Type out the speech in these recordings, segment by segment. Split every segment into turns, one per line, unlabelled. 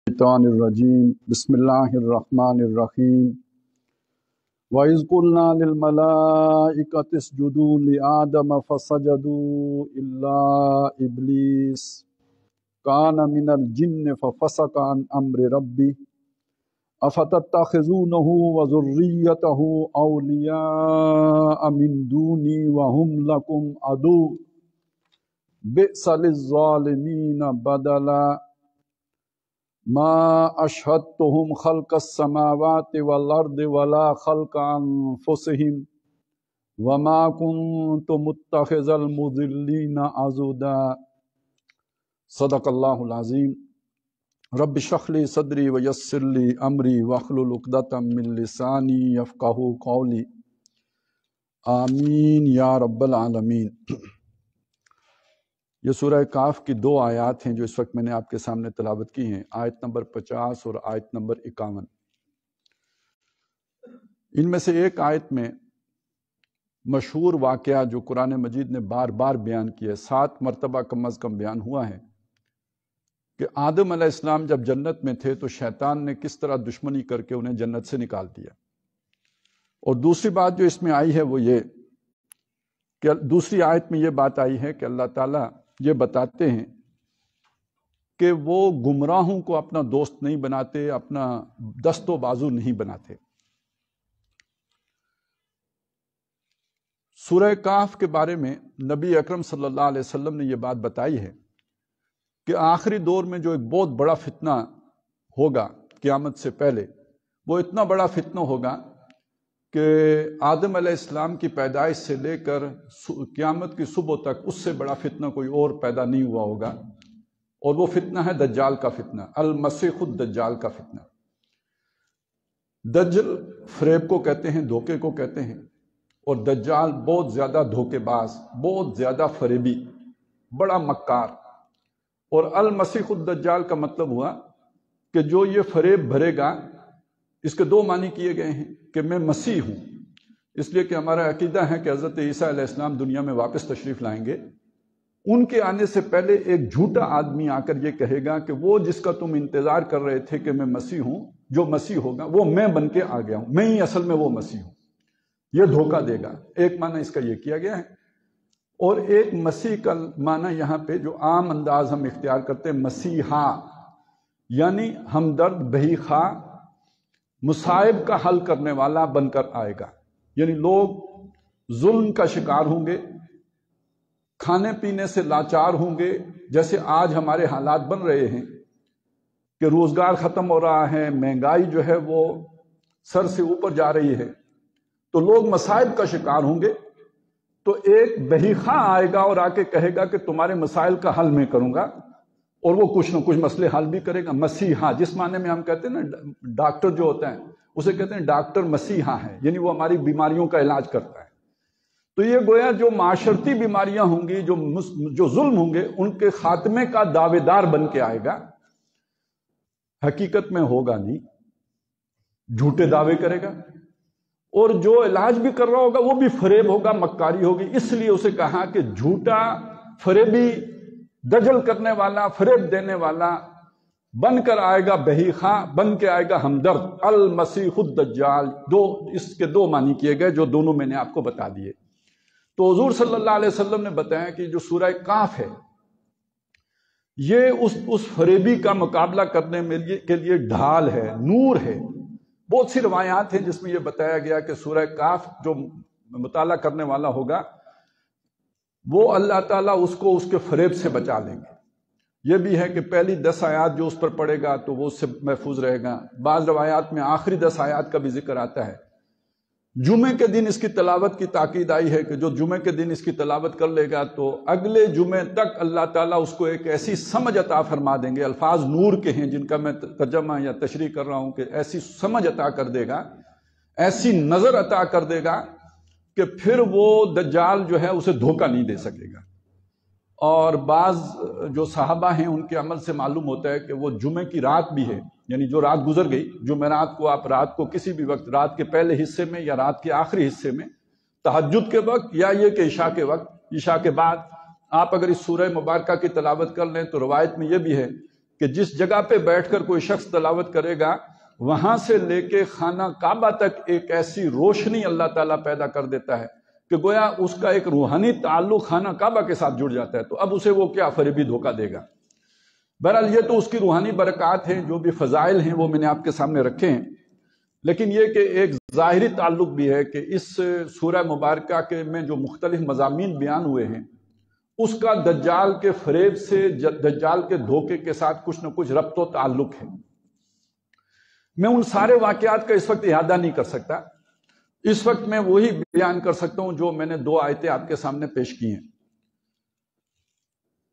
الشیطان الرجیم بسم اللہ الرحمن الرحیم وَإِذْ قُلْنَا لِلْمَلَائِكَةِ اسْجُدُوا لِآدَمَ فَسَجَدُوا إِلَّا إِبْلِيسَ كَانَ مِنَ الْجِنِّ فَفَسَقَ عَنْ أَمْرِ رَبِّهِ أَفَتَتَّخِذُونَهُ وَذُرِّيَّتَهُ أَوْلِيَاءَ مِنْ دُونِي وَهُمْ لَكُمْ عَدُوٌّ بِئْسَ لِلظَّالِمِينَ بَدَلًا ما اشهدتهم خلق السماوات والارض ولا خلق انفسهم وما كنت متخذ المضلين عضدا صدق اللہ العظیم رب اشرح لي صدری ويسر لي امری واحلل عقدۃ من لسانی یفقہوا قولی آمین یا رب العالمین۔ یہ سورہ کاف کی دو آیات ہیں جو اس وقت میں نے آپ کے سامنے تلاوت کی ہیں، آیت نمبر 50 اور آیت نمبر 51۔ ان میں سے ایک آیت میں مشہور واقعہ جو قرآن مجید نے بار بار بیان کیا ہے، 7 مرتبہ کم از کم بیان ہوا ہے، کہ آدم علیہ السلام جب جنت میں تھے تو شیطان نے کس طرح دشمنی کر کے انہیں جنت سے نکال دیا۔ اور دوسری بات جو اس میں آئی ہے وہ یہ کہ دوسری آیت میں یہ بات آئی ہے کہ اللہ تعالیٰ یہ بتاتے ہیں کہ وہ گمراہوں کو اپنا دوست نہیں بناتے، اپنا دست و بازو نہیں بناتے۔ سورہ کہف کے بارے میں نبی اکرم صلی اللہ علیہ وسلم نے یہ بات بتائی ہے کہ آخری دور میں جو ایک بہت بڑا فتنہ ہوگا قیامت سے پہلے، وہ اتنا بڑا فتنہ ہوگا کہ آدم علیہ السلام کی پیدائش سے لے کر قیامت کی صبح تک اس سے بڑا فتنہ کوئی اور پیدا نہیں ہوا ہوگا، اور وہ فتنہ ہے دجال کا فتنہ، المسیح الدجال کا فتنہ۔ دجل فریب کو کہتے ہیں، دھوکے کو کہتے ہیں، اور دجال بہت زیادہ دھوکے باز، بہت زیادہ فریبی، بڑا مکار۔ اور المسیح الدجال کا مطلب ہوا کہ جو یہ فریب بھرے گا، اس کے 2 معنی کیے گئے ہیں کہ میں مسیح ہوں، اس لیے کہ ہمارا عقیدہ ہے کہ حضرت عیسیٰ علیہ السلام دنیا میں واپس تشریف لائیں گے۔ ان کے آنے سے پہلے ایک جھوٹا آدمی آ کر یہ کہے گا کہ وہ جس کا تم انتظار کر رہے تھے کہ میں مسیح ہوں، جو مسیح ہوگا وہ میں بن کے آ گیا ہوں، میں ہی اصل میں وہ مسیح ہوں۔ یہ دھوکہ دے گا۔ ایک معنی اس کا یہ کیا گیا ہے، اور ایک مسیح کا معنی یہاں پہ جو عام انداز ہم اختیار کرتے ہیں، مسیحا، یعنی ہمدرد، بہی خواہ، مصائب کا حل کرنے والا بن کر آئے گا۔ یعنی لوگ ظلم کا شکار ہوں گے، کھانے پینے سے لاچار ہوں گے، جیسے آج ہمارے حالات بن رہے ہیں کہ روزگار ختم ہو رہا ہے، مہنگائی جو ہے وہ سر سے اوپر جا رہی ہے، تو لوگ مصائب کا شکار ہوں گے۔ تو ایک بہی خواہ آئے گا اور آ کے کہے گا کہ تمہارے مسائل کا حل میں کروں گا، اور وہ کچھ نہ کچھ مسئلے حل بھی کرے گا۔ مسیحا، جس معنی میں ہم کہتے ہیں نا ڈاکٹر جو ہوتا ہے اسے کہتے ہیں ڈاکٹر مسیحا ہے، یعنی وہ ہماری بیماریوں کا علاج کرتا ہے۔ تو یہ گویا جو معاشرتی بیماریاں ہوں گی، جو ظلم ہوں گے، ان کے خاتمے کا دعوے دار بن کے آئے گا۔ حقیقت میں ہوگا نہیں، جھوٹے دعوے کرے گا، اور جو علاج بھی کر رہا ہوگا وہ بھی فریب ہوگا، مکاری ہوگی۔ اس لیے اسے کہا کہ جھوٹا، فریبی، دجل کرنے والا، فریب دینے والا بن کر آئے گا، بہی خواہ بن کے آئے گا، ہمدرد، المسیح الدجال۔ اس کے 2 معنی کیے گئے جو دونوں میں نے آپ کو بتا دیے۔ تو حضور صلی اللہ علیہ وسلم نے بتایا کہ جو سورہ کاف ہے یہ اس فریبی کا مقابلہ کرنے کے لیے ڈھال ہے، نور ہے۔ بہت سی روایات ہیں جس میں یہ بتایا گیا کہ سورہ کاف جو مطالعہ کرنے والا ہوگا وہ اللہ تعالیٰ اس کو اس کے فریب سے بچا لیں گے۔ یہ بھی ہے کہ پہلی 10 آیات جو اس پر پڑھے گا تو وہ اس سے محفوظ رہے گا۔ بعض روایات میں آخری 10 آیات کا بھی ذکر آتا ہے۔ جمعے کے دن اس کی تلاوت کی تاکید آئی ہے کہ جو جمعے کے دن اس کی تلاوت کر لے گا تو اگلے جمعے تک اللہ تعالیٰ اس کو ایک ایسی سمجھ عطا فرما دیں گے۔ الفاظ نور کے ہیں جن کا میں ترجمہ یا تشریح کر رہا ہوں، کہ ایسی سمجھ عطا کر دے گا، ایسی نظر عطا کر دے گا کہ پھر وہ دجال جو ہے اسے دھوکہ نہیں دے سکے گا۔ اور بعض جو صحابہ ہیں ان کے عمل سے معلوم ہوتا ہے کہ وہ جمعے کی رات بھی ہے، یعنی جو رات گزر گئی، جمعرات کو آپ رات کو کسی بھی وقت، رات کے پہلے حصے میں یا رات کے آخری حصے میں، تہجد کے وقت یا یہ کہ عشاء کے وقت، عشاء کے بعد آپ اگر اس سورہ مبارکہ کی تلاوت کر لیں تو روایت میں یہ بھی ہے کہ جس جگہ پہ بیٹھ کر کوئی شخص تلاوت کرے گا وہاں سے لے کے خانہ کعبہ تک ایک ایسی روشنی اللہ تعالیٰ پیدا کر دیتا ہے کہ گویا اس کا ایک روحانی تعلق خانہ کعبہ کے ساتھ جڑ جاتا ہے. تو اب اسے وہ کیا فریبی دھوکہ دے گا؟ بہرحال یہ تو اس کی روحانی برکات ہیں، جو بھی فضائل ہیں وہ میں نے آپ کے سامنے رکھے ہیں. لیکن یہ کہ ایک ظاہری تعلق بھی ہے کہ اس سورہ مبارکہ کے میں جو مختلف مضامین بیان ہوئے ہیں اس کا دجال کے فریب سے، دجال کے دھوکے کے ساتھ کچھ نہ کچھ ربط و تعلق ہے. میں ان سارے واقعات کا اس وقت احاطہ نہیں کر سکتا. اس وقت میں وہی بیان کر سکتا ہوں جو میں نے 2 آیتیں آپ کے سامنے پیش کی ہیں.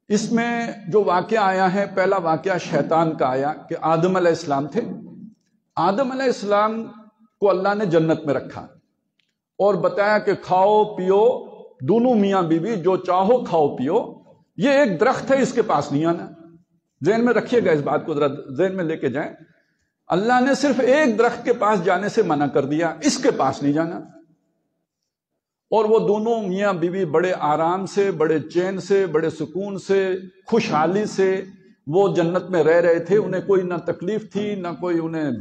اس میں جو واقعہ آیا ہے، پہلا واقعہ شیطان کا آیا کہ آدم علیہ السلام تھے. آدم علیہ السلام کو اللہ نے جنت میں رکھا اور بتایا کہ کھاؤ پیو، دونوں میاں بیوی جو چاہو کھاؤ پیو. یہ ایک درخت ہے، اس کے پاس نہیں آنا. ذہن میں رکھیے گا، اس بات کو ذرا ذہن میں لے کے جائیں. اللہ نے صرف ایک درخت کے پاس جانے سے منع کر دیا، اس کے پاس نہیں جانا. اور وہ دونوں میاں بیوی بڑے آرام سے، بڑے چین سے، بڑے سکون سے، خوشحالی سے وہ جنت میں رہ رہے تھے. انہیں کوئی نہ تکلیف تھی، نہ کوئی انہیں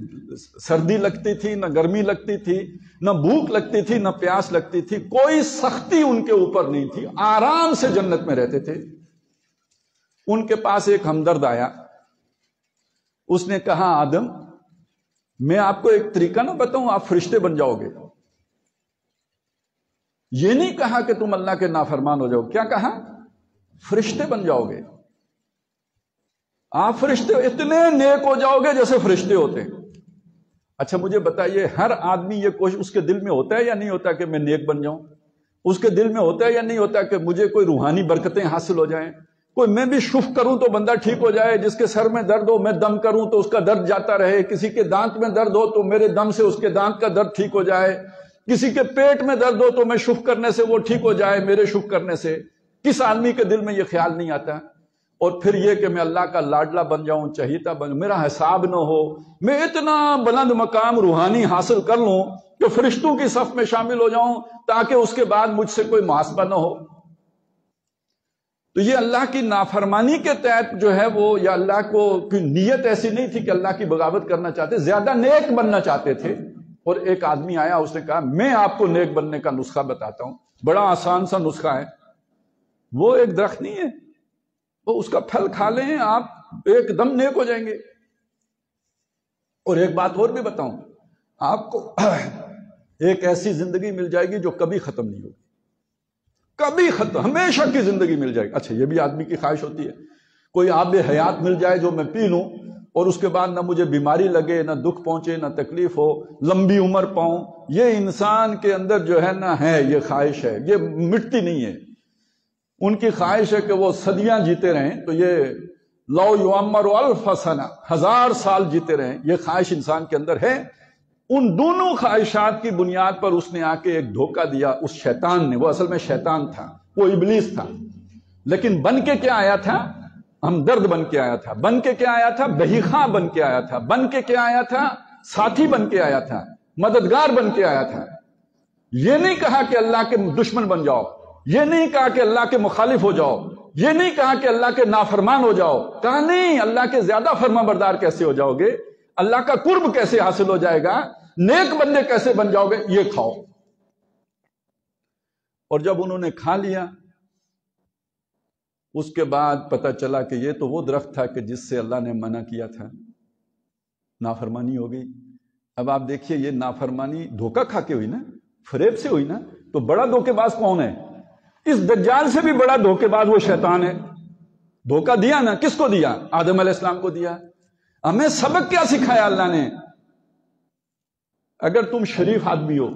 سردی لگتی تھی، نہ گرمی لگتی تھی، نہ بھوک لگتی تھی، نہ پیاس لگتی تھی. کوئی سختی ان کے اوپر نہیں تھی، آرام سے جنت میں رہتے تھے. ان کے پاس ایک ہمدرد آیا. اس نے کہا آدم، میں آپ کو ایک طریقہ نہ بتاؤں، آپ فرشتے بن جاؤ گے. یہ نہیں کہا کہ تم اللہ کے نافرمان ہو جاؤ. کیا کہا؟ فرشتے بن جاؤ گے. آپ فرشتے اتنے نیک ہو جاؤ گے جیسے فرشتے ہوتے ہیں. اچھا مجھے بتائیے، ہر آدمی یہ کوشش اس کے دل میں ہوتا ہے یا نہیں ہوتا کہ میں نیک بن جاؤں؟ اس کے دل میں ہوتا ہے یا نہیں ہوتا کہ مجھے کوئی روحانی برکتیں حاصل ہو جائیں؟ کوئی میں بھی شف کروں تو بندہ ٹھیک ہو جائے، جس کے سر میں درد ہو میں دم کروں تو اس کا درد جاتا رہے، کسی کے دانت میں درد ہو تو میرے دم سے اس کے دانت کا درد ٹھیک ہو جائے، کسی کے پیٹ میں درد ہو تو میں شف کرنے سے وہ ٹھیک ہو جائے میرے شف کرنے سے. کس آدمی کے دل میں یہ خیال نہیں آتا؟ اور پھر یہ کہ میں اللہ کا لاڈلا بن جاؤں، چہیتا بن جاؤں، میرا حساب نہ ہو، میں اتنا بلند مقام روحانی حاصل کر لوں کہ فرشتوں کی صف میں شامل ہو جاؤں تاکہ اس کے بعد مجھ سے کوئی محاسبہ نہ ہو. تو یہ اللہ کی نافرمانی کے تحت جو ہے وہ، یا اللہ کو کی نیت ایسی نہیں تھی کہ اللہ کی بغاوت کرنا چاہتے، زیادہ نیک بننا چاہتے تھے. اور ایک آدمی آیا، اس نے کہا میں آپ کو نیک بننے کا نسخہ بتاتا ہوں، بڑا آسان سا نسخہ ہے. وہ ایک درخت نہیں ہے، وہ اس کا پھل کھا لیں آپ ایک دم نیک ہو جائیں گے. اور ایک بات اور بھی بتاؤں، آپ کو ایک ایسی زندگی مل جائے گی جو کبھی ختم نہیں ہوگی، کبھی ختم، ہمیشہ کی زندگی مل جائے گی. اچھا یہ بھی آدمی کی خواہش ہوتی ہے، کوئی آب حیات مل جائے جو میں پی لوں اور اس کے بعد نہ مجھے بیماری لگے، نہ دکھ پہنچے، نہ تکلیف ہو، لمبی عمر پاؤں. یہ انسان کے اندر جو ہے نا ہے، یہ خواہش ہے، یہ مٹتی نہیں ہے. ان کی خواہش ہے کہ وہ صدیاں جیتے رہیں. تو یہ لو یعمر الف سنہ، 1000 سال جیتے رہیں، یہ خواہش انسان کے اندر ہے. ان دونوں خواہشات کی بنیاد پر اس نے آ کے ایک دھوکہ دیا اس شیطان نے. وہ اصل میں شیطان تھا، وہ ابلیس تھا، لیکن بن کے کیا آیا تھا؟ ہمدرد بن کے آیا تھا. بن کے کیا آیا تھا؟ بہیخواں بن کے آیا تھا. بن کے کیا آیا تھا؟ ساتھی بن کے آیا تھا، مددگار بن کے آیا تھا. یہ نہیں کہا کہ اللہ کے دشمن بن جاؤ، یہ نہیں کہا کہ اللہ کے مخالف ہو جاؤ، یہ نہیں کہا کہ اللہ کے نافرمان ہو جاؤ. کہا نہیں، اللہ کے زیادہ فرما بردار کیسے ہو جاؤ گے؟ اللہ کا قرب کیسے حاصل ہو جائے گا؟ نیک بندے کیسے بن جاؤ گے؟ یہ کھاؤ. اور جب انہوں نے کھا لیا، اس کے بعد پتہ چلا کہ یہ تو وہ درخت تھا کہ جس سے اللہ نے منع کیا تھا. نافرمانی ہو گئی. اب آپ دیکھیے، یہ نافرمانی دھوکہ کھا کے ہوئی نا، فریب سے ہوئی نا. تو بڑا دھوکے باز کون ہے؟ اس دجال سے بھی بڑا دھوکے باز وہ شیطان ہے. دھوکہ دیا نا، کس کو دیا؟ آدم علیہ السلام کو دیا. ہمیں سبق کیا سکھایا اللہ نے؟ اگر تم شریف آدمی ہو،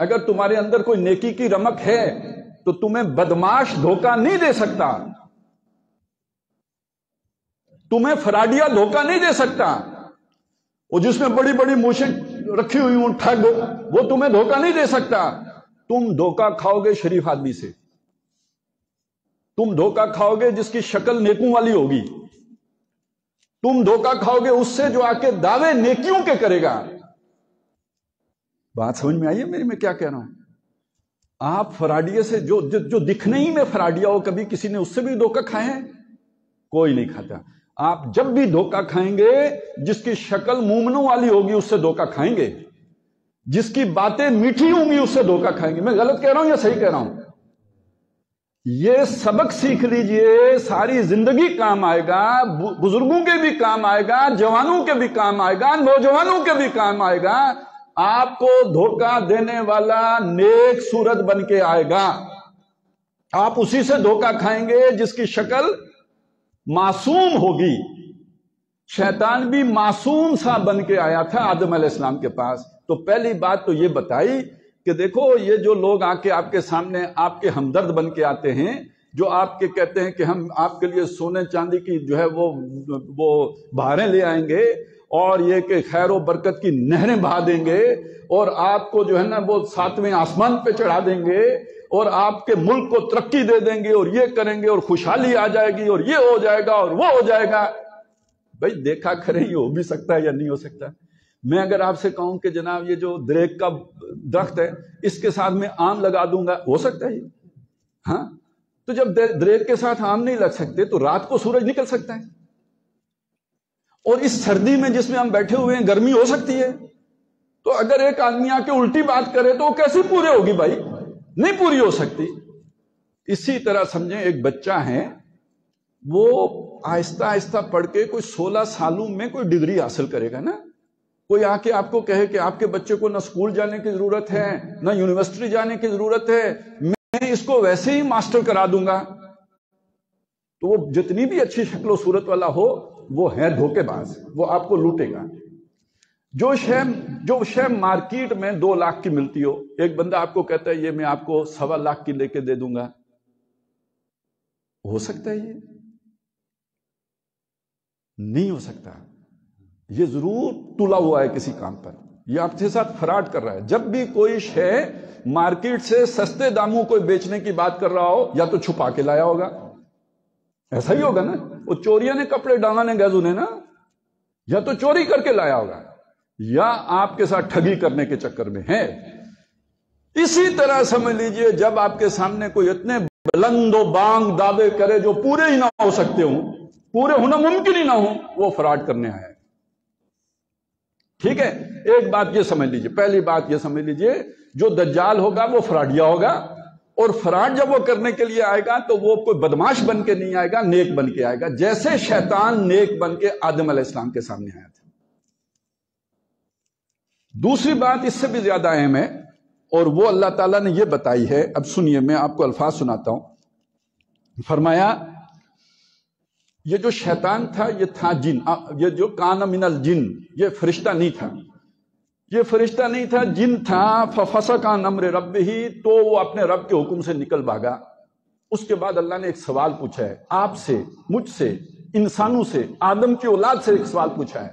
اگر تمہارے اندر کوئی نیکی کی رمق ہے تو تمہیں بدماش دھوکہ نہیں دے سکتا، تمہیں فراڈیا دھوکہ نہیں دے سکتا. وہ جس میں بڑی بڑی موچیں رکھی ہوئی ہوں ٹھگ، وہ تمہیں دھوکہ نہیں دے سکتا. تم دھوکہ کھاؤ گے شریف آدمی سے، تم دھوکہ کھاؤ گے جس کی شکل نیکوں والی ہوگی، تم دھوکہ کھاؤ گے اس سے جو آ کے دعوے نیکیوں کے کرے گا. بات سمجھ میں آئی ہے میری؟ میں کیا کہہ رہا ہوں؟ آپ فراڈیے سے جو دکھنے ہی میں فراڈیا ہو، کبھی کسی نے اس سے بھی دھوکہ کھائے ہیں؟ کوئی نہیں کھاتا. آپ جب بھی دھوکہ کھائیں گے جس کی شکل مومنوں والی ہوگی اس سے دھوکہ کھائیں گے، جس کی باتیں میٹھی ہوں گی اس سے دھوکہ کھائیں گے۔ میں غلط کہہ رہا ہوں یا صحیح کہہ رہا ہوں؟ یہ سبق سیکھ لیجئے، ساری زندگی کام آئے گا، بزرگوں کے بھی کام آئے گا، جوانوں کے بھی کام آئے گا، نوجوانوں کے بھی کام آئے گا۔ آپ کو دھوکہ دینے والا نیک صورت بن کے آئے گا، آپ اسی سے دھوکہ کھائیں گے جس کی شکل معصوم ہوگی۔ شیطان بھی معصوم سا بن کے آیا تھا آدم علیہ السلام کے پاس۔ تو پہلی بات تو یہ بتائی کہ دیکھو یہ جو لوگ آ کے آپ کے سامنے آپ کے ہمدرد بن کے آتے ہیں، جو آپ کے کہتے ہیں کہ ہم آپ کے لیے سونے چاندی کی جو ہے وہ بہاریں لے آئیں گے، اور یہ کہ خیر و برکت کی نہریں بہا دیں گے، اور آپ کو جو ہے نا وہ 7ویں آسمان پہ چڑھا دیں گے، اور آپ کے ملک کو ترقی دے دیں گے، اور یہ کریں گے، اور خوشحالی آ جائے گی، اور یہ ہو جائے گا اور وہ ہو جائے گا۔ بھائی دیکھا کریں یہ ہو بھی سکتا ہے یا نہیں ہو سکتا۔ میں اگر آپ سے کہوں کہ جناب یہ جو دریک کا درخت ہے اس کے ساتھ میں آم لگا دوں گا، ہو سکتا ہے یہ؟ ہاں، تو جب دریک کے ساتھ آم نہیں لگ سکتے تو رات کو سورج نکل سکتا ہے، اور اس سردی میں جس میں ہم بیٹھے ہوئے ہیں گرمی ہو سکتی ہے۔ تو اگر ایک آدمی آ کے الٹی بات کرے تو وہ کیسے پورے ہوگی بھائی؟ نہیں پوری ہو سکتی۔ اسی طرح سمجھیں ایک بچہ ہے، وہ آہستہ آہستہ پڑھ کے کوئی 16 سالوں میں کوئی ڈگری حاصل کرے گا نا۔ کوئی آ کے آپ کو کہے کہ آپ کے بچے کو نہ اسکول جانے کی ضرورت ہے نہ یونیورسٹی جانے کی ضرورت ہے، میں اس کو ویسے ہی ماسٹر کرا دوں گا، تو وہ جتنی بھی اچھی شکل و صورت والا ہو وہ ہے دھوکے باز، وہ آپ کو لوٹے گا۔ جو شے مارکیٹ میں 2 لاکھ کی ملتی ہو، ایک بندہ آپ کو کہتا ہے یہ میں آپ کو 1.25 لاکھ کی لے کے دے دوں گا، ہو سکتا ہے یہ؟ نہیں ہو سکتا۔ یہ ضرور تلا ہوا ہے کسی کام پر، یہ آپ کے ساتھ فراڈ کر رہا ہے۔ جب بھی کوئی شے مارکیٹ سے سستے داموں کو بیچنے کی بات کر رہا ہو، یا تو چھپا کے لایا ہوگا، ایسا ہی ہوگا نا، وہ چوریاں نے کپڑے ڈانگانے گیزو نے نا، یا تو چوری کر کے لایا ہوگا، یا آپ کے ساتھ ٹھگی کرنے کے چکر میں ہے۔ اسی طرح سمجھ لیجئے جب آپ کے سامنے کوئی اتنے بلند و بانگ دعوے کرے جو پورے ہی نہ ہو سکتے ہوں، پورے ہونا ممکن ہی نہ ہو، وہ فراڈ کرنے آیا ہے۔ ٹھیک ہے، ایک بات یہ سمجھ لیجئے، پہلی بات یہ سمجھ لیجئے جو دجال ہوگا وہ فراڈیا ہوگا، اور فراڈ جب وہ کرنے کے لیے آئے گا تو وہ کوئی بدماش بن کے نہیں آئے گا، نیک بن کے آئے گا، جیسے شیطان نیک بن کے آدم علیہ السلام کے سامنے آیا تھا۔ دوسری بات اس سے بھی زیادہ اہم ہے، اور وہ اللہ تعالیٰ نے یہ بتائی ہے۔ اب سنیے، میں آپ کو الفاظ سناتا ہوں۔ فرمایا یہ جو شیطان تھا یہ تھا جن، یہ جو کان من الجن، یہ فرشتہ نہیں تھا، یہ فرشتہ نہیں تھا، جن تھا۔ ففسق عن امر ربہ، تو وہ اپنے رب کے حکم سے نکل بھاگا۔ اس کے بعد اللہ نے ایک سوال پوچھا ہے آپ سے، مجھ سے، انسانوں سے، آدم کی اولاد سے ایک سوال پوچھا ہے۔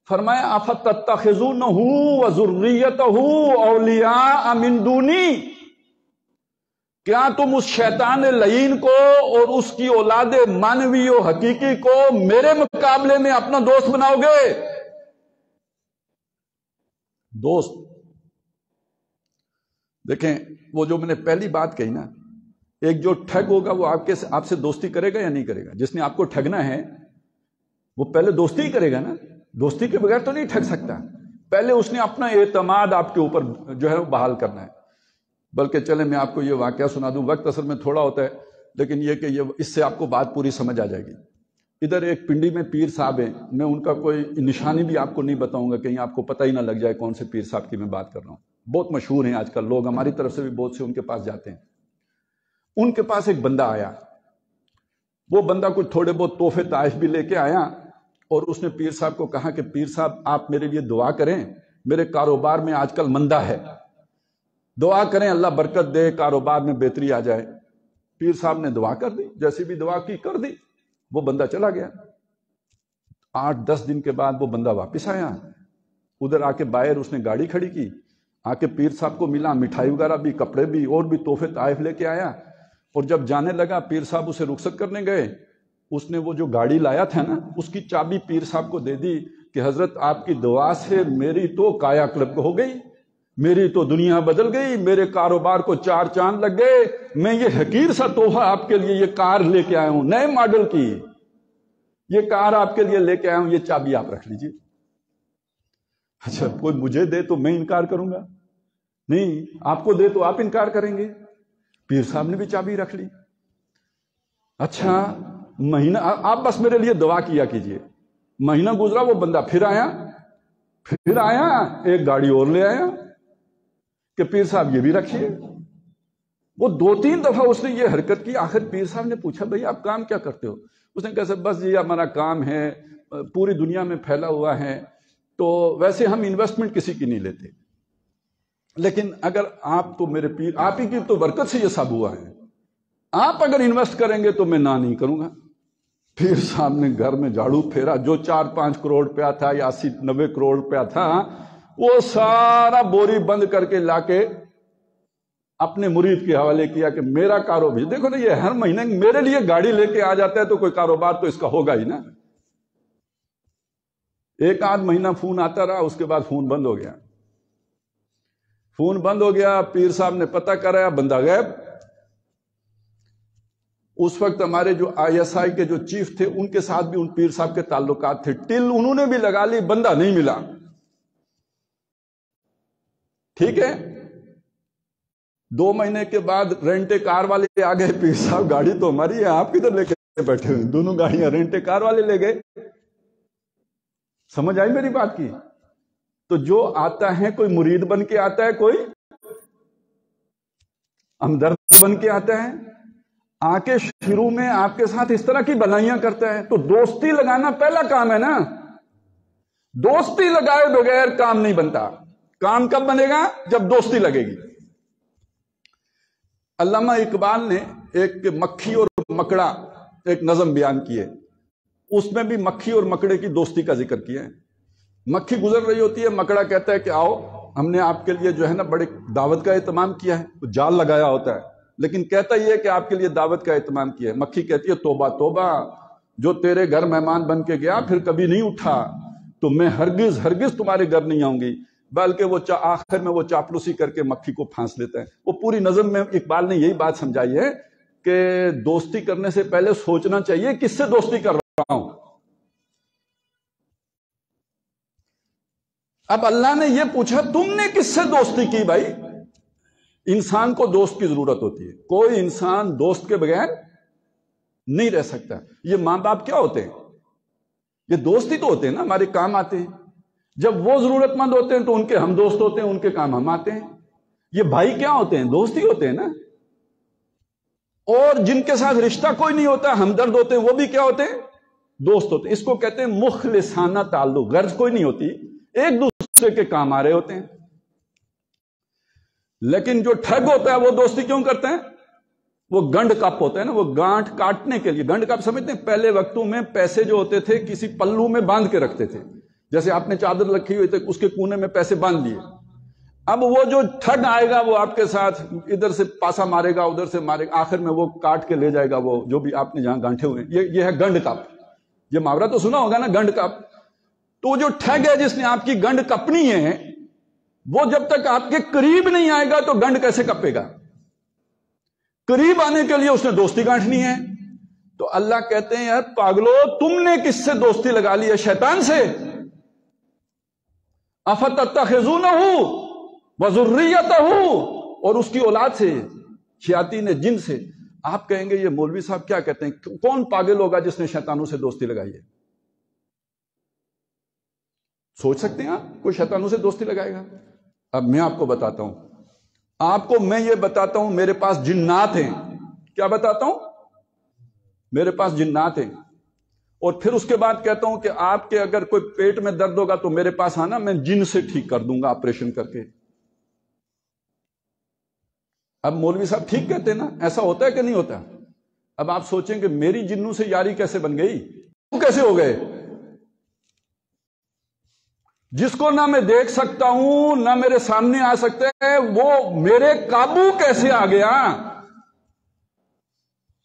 فرمایا افتتخذونہ وذریتہ اولیاء من دونی، کیا تم اس شیطان لعین کو اور اس کی اولاد مانوی و حقیقی کو میرے مقابلے میں اپنا دوست بناؤ گے؟ دوست دیکھیں، وہ جو میں نے پہلی بات کہی نا، ایک جو ٹھگ ہوگا وہ آپ سے دوستی کرے گا یا نہیں کرے گا؟ جس نے آپ کو ٹھگنا ہے وہ پہلے دوستی ہی کرے گا نا، دوستی کے بغیر تو نہیں ٹھگ سکتا۔ پہلے اس نے اپنا اعتماد آپ کے اوپر جو ہے بحال کرنا ہے۔ بلکہ چلیں میں آپ کو یہ واقعہ سنا دوں، وقت اصل میں تھوڑا ہوتا ہے، لیکن یہ کہ اس سے آپ کو بات پوری سمجھ آ جائے گی۔ ادھر ایک پنڈی میں پیر صاحب ہیں، میں ان کا کوئی نشانی بھی آپ کو نہیں بتاؤں گا، کہیں آپ کو پتہ ہی نہ لگ جائے کون سے پیر صاحب کی میں بات کر رہا ہوں۔ بہت مشہور ہیں آج کل، لوگ ہماری طرف سے بھی بہت سے ان کے پاس جاتے ہیں۔ ان کے پاس ایک بندہ آیا، وہ بندہ کچھ تھوڑے بہت تحفے تحائف بھی لے کے آیا، اور اس نے پیر صاحب کو کہا کہ پیر صاحب آپ میرے لیے دعا کریں، میرے کاروبار میں آج کل مندہ ہے، دعا کریں اللہ برکت دے، کاروبار میں بہتری آ جائے۔ پیر صاحب نے دعا کر دی، جیسی بھی دعا کی کر دی، وہ بندہ چلا گیا۔ 8-10 دن کے بعد وہ بندہ واپس آیا، ادھر آ کے باہر اس نے گاڑی کھڑی کی، آ کے پیر صاحب کو ملا، مٹھائی وغیرہ بھی، کپڑے بھی، اور بھی تحفے تحائف لے کے آیا۔ اور جب جانے لگا پیر صاحب اسے رخصت کرنے گئے، اس نے وہ جو گاڑی لایا تھا نا، اس کی چابی پیر صاحب کو دے دی کہ حضرت آپ کی دعا سے میری تو کایا کلپ ہو گئی، میری تو دنیا بدل گئی، میرے کاروبار کو 4 چاند لگ گئے، میں یہ حقیر سا تحفہ آپ کے لیے یہ کار لے کے آیا ہوں، نئے ماڈل کی۔ یہ کار آپ کے لیے لے کے آیا ہوں، یہ چابی آپ رکھ لیجیے۔ اچھا، کوئی مجھے دے تو میں انکار کروں گا؟ نہیں، آپ کو دے تو آپ انکار کریں گے۔ پیر صاحب نے بھی چابی رکھ لی۔ اچھا، مہینہ آپ بس میرے لیے دعا کیا کیجئے۔ مہینہ گزرا، وہ بندہ پھر آیا، ایک گاڑی اور لے آیا کہ پیر صاحب یہ بھی رکھیے۔ وہ 2-3 دفعہ اس نے یہ حرکت کی۔ آخر پیر صاحب نے پوچھا بھائی آپ کام کیا کرتے ہو؟ اس نے کہا بس یہ ہمارا کام ہے، پوری دنیا میں پھیلا ہوا ہے، تو ویسے ہم انویسٹمنٹ کسی کی نہیں لیتے، لیکن اگر آپ تو میرے پیر، آپ ہی کی تو برکت سے یہ سب ہوا ہے، آپ اگر انویسٹ کریں گے تو میں نہ نہیں کروں گا۔ پیر صاحب نے گھر میں جھاڑو پھیرا، جو 4-5 کروڑ روپیہ تھا یا 80-90 کروڑ روپیہ تھا، وہ سارا بوری بند کر کے لا کے اپنے مرید کے حوالے کیا کہ میرا کاروبار دیکھو نا، یہ ہر مہینے میرے لیے گاڑی لے کے آ جاتا ہے تو کوئی کاروبار تو اس کا ہوگا ہی نا۔ ایک آدھ مہینہ فون آتا رہا، اس کے بعد فون بند ہو گیا۔ فون بند ہو گیا، پیر صاحب نے پتہ کرایا، بندہ غائب۔ اس وقت ہمارے جو ISI کے جو چیف تھے، ان کے ساتھ بھی ان پیر صاحب کے تعلقات تھے، ٹل انہوں نے بھی لگا لی، بندہ نہیں ملا۔ ٹھیک ہے، 2 مہینے کے بعد رینٹے کار والے آ گئے، پیر صاحب گاڑی تو ہماری ہے، آپ کدھر لے کے بیٹھے ہوئے؟ دونوں گاڑیاں رینٹے کار والے لے گئے۔ سمجھ آئی میری بات کی؟ تو جو آتا ہے، کوئی مرید بن کے آتا ہے، کوئی ہمدرد بن کے آتا ہے، آ کے شروع میں آپ کے ساتھ اس طرح کی بھلائیاں کرتا ہے، تو دوستی لگانا پہلا کام ہے نا۔ دوستی لگائے بغیر کام نہیں بنتا۔ کام کب بنے گا؟ جب دوستی لگے گی۔ علامہ اقبال نے ایک مکھی اور مکڑا ایک نظم بیان کی ہے، اس میں بھی مکھی اور مکڑے کی دوستی کا ذکر کیا ہے۔ مکھی گزر رہی ہوتی ہے، مکڑا کہتا ہے کہ آؤ، ہم نے آپ کے لیے جو ہے نا بڑے دعوت کا اہتمام کیا ہے، جال لگایا ہوتا ہے، لیکن کہتا یہ ہے کہ آپ کے لیے دعوت کا اہتمام کیا ہے۔ مکھی کہتی ہے توبہ توبہ، جو تیرے گھر مہمان بن کے گیا پھر کبھی نہیں اٹھا، تو میں ہرگز تمہارے گھر نہیں آؤں گی، بلکہ وہ آخر میں وہ چاپلوسی کر کے مکھی کو پھانس لیتا ہے۔ وہ پوری نظم میں اقبال نے یہی بات سمجھائی ہے کہ دوستی کرنے سے پہلے سوچنا چاہیے کس سے دوستی کر رہا ہوں۔ اب اللہ نے یہ پوچھا تم نے کس سے دوستی کی؟ بھائی، انسان کو دوست کی ضرورت ہوتی ہے، کوئی انسان دوست کے بغیر نہیں رہ سکتا۔ یہ ماں باپ کیا ہوتے ہیں؟ یہ دوست ہی تو ہوتے ہیں نا، ہمارے کام آتے ہیں۔ جب وہ ضرورت مند ہوتے ہیں تو ان کے ہم دوست ہوتے ہیں، ان کے کام ہم آتے ہیں۔ یہ بھائی کیا ہوتے ہیں؟ دوست ہی ہوتے ہیں نا۔ اور جن کے ساتھ رشتہ کوئی نہیں ہوتا، ہمدرد ہوتے ہیں، وہ بھی کیا ہوتے ہیں؟ دوست ہوتے ہیں۔ اس کو کہتے ہیں مخلصانہ تعلق، غرض کوئی نہیں ہوتی، ایک دوسرے کے کام آ رہے ہوتے ہیں۔ لیکن جو ٹھگ ہوتا ہے وہ دوستی کیوں کرتے ہیں؟ وہ گنڈ کپ ہوتا ہے نا، وہ گانٹھ کاٹنے کے لیے۔ گنڈ کپ سمجھتے ہیں؟ پہلے وقتوں میں پیسے جو ہوتے تھے کسی پلو میں باندھ کے رکھتے تھے، جیسے آپ نے چادر رکھی ہوئی تھی، اس کے کونے میں پیسے باندھ لیے۔ اب وہ جو ٹھگ آئے گا وہ آپ کے ساتھ ادھر سے پاسا مارے گا، ادھر سے مارے گا، آخر میں وہ کاٹ کے لے جائے گا وہ جو بھی آپ نے جہاں گانٹھے ہوئے ہیں۔ یہ ہے گنڈ کپ۔ یہ محاورہ تو سنا ہوگا نا، گنڈ کپ۔ تو جو ٹھگ ہے جس نے آپ کی گنڈ کپنی ہے، وہ جب تک آپ کے قریب نہیں آئے گا تو گنڈ کیسے کپے گا؟ قریب آنے کے لیے اس نے دوستی گانٹھنی ہے۔ تو اللہ کہتے ہیں یار پاگلو، تم نے کس سے دوستی لگا لی ہے؟ شیطان سے۔ افتتخذونہ وذریتہ، اور اس کی اولاد سے، شیاطین جن سے۔ آپ کہیں گے یہ مولوی صاحب کیا کہتے ہیں؟ کون پاگل ہوگا جس نے شیطانوں سے دوستی لگائی ہے؟ سوچ سکتے ہیں آپ کوئی شیطانوں سے دوستی لگائے گا؟ اب میں آپ کو بتاتا ہوں، آپ کو میں یہ بتاتا ہوں، میرے پاس جنات ہیں۔ کیا بتاتا ہوں؟ میرے پاس جنات ہیں۔ اور پھر اس کے بعد کہتا ہوں کہ آپ کے اگر کوئی پیٹ میں درد ہوگا تو میرے پاس آنا، میں جن سے ٹھیک کر دوں گا آپریشن کر کے۔ اب مولوی صاحب ٹھیک کہتے ہیں نا، ایسا ہوتا ہے کہ نہیں ہوتا؟ اب آپ سوچیں کہ میری جنوں سے یاری کیسے بن گئی؟ وہ کیسے ہو گئے؟ جس کو نہ میں دیکھ سکتا ہوں نہ میرے سامنے آ سکتا ہے، وہ میرے قابو کیسے آ گیا؟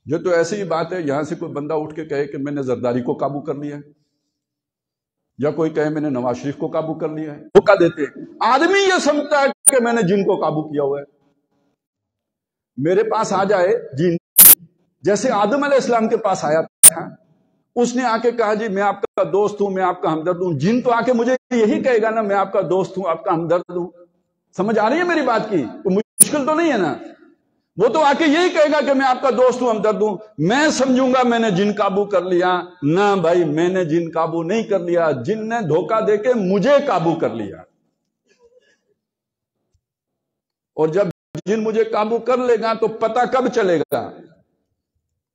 جو تو ایسی ہی بات ہے، یہاں سے کوئی بندہ اٹھ کے کہے کہ میں نے زرداری کو قابو کر لیا ہے، یا کوئی کہے میں نے نواز شریف کو قابو کر لیا ہے، دھوکہ دیتے ہیں۔ آدمی یہ سمجھتا ہے کہ میں نے جن کو قابو کیا ہوا ہے۔ میرے پاس آ جائے جن، جیسے آدم علیہ السلام کے پاس آیا تھا، اس نے آ کے کہا جی میں آپ کا دوست ہوں، میں آپ کا ہمدرد ہوں. جن تو آ کے مجھے یہی کہے گا نا میں آپ کا دوست ہوں، آپ کا ہمدرد ہوں. سمجھ آ رہی ہے میری بات کی؟ مشکل تو نہیں ہے نا. وہ تو آ کے یہی کہے گا کہ میں آپ کا دوست ہوں، ہمدرد ہوں. میں سمجھوں گا میں نے جن قابو کر لیا. نہ بھائی، میں نے جن قابو نہیں کر لیا، جن نے دھوکہ دے کے مجھے قابو کر لیا. اور جب جن مجھے قابو کر لے گا تو پتہ کب چلے گا؟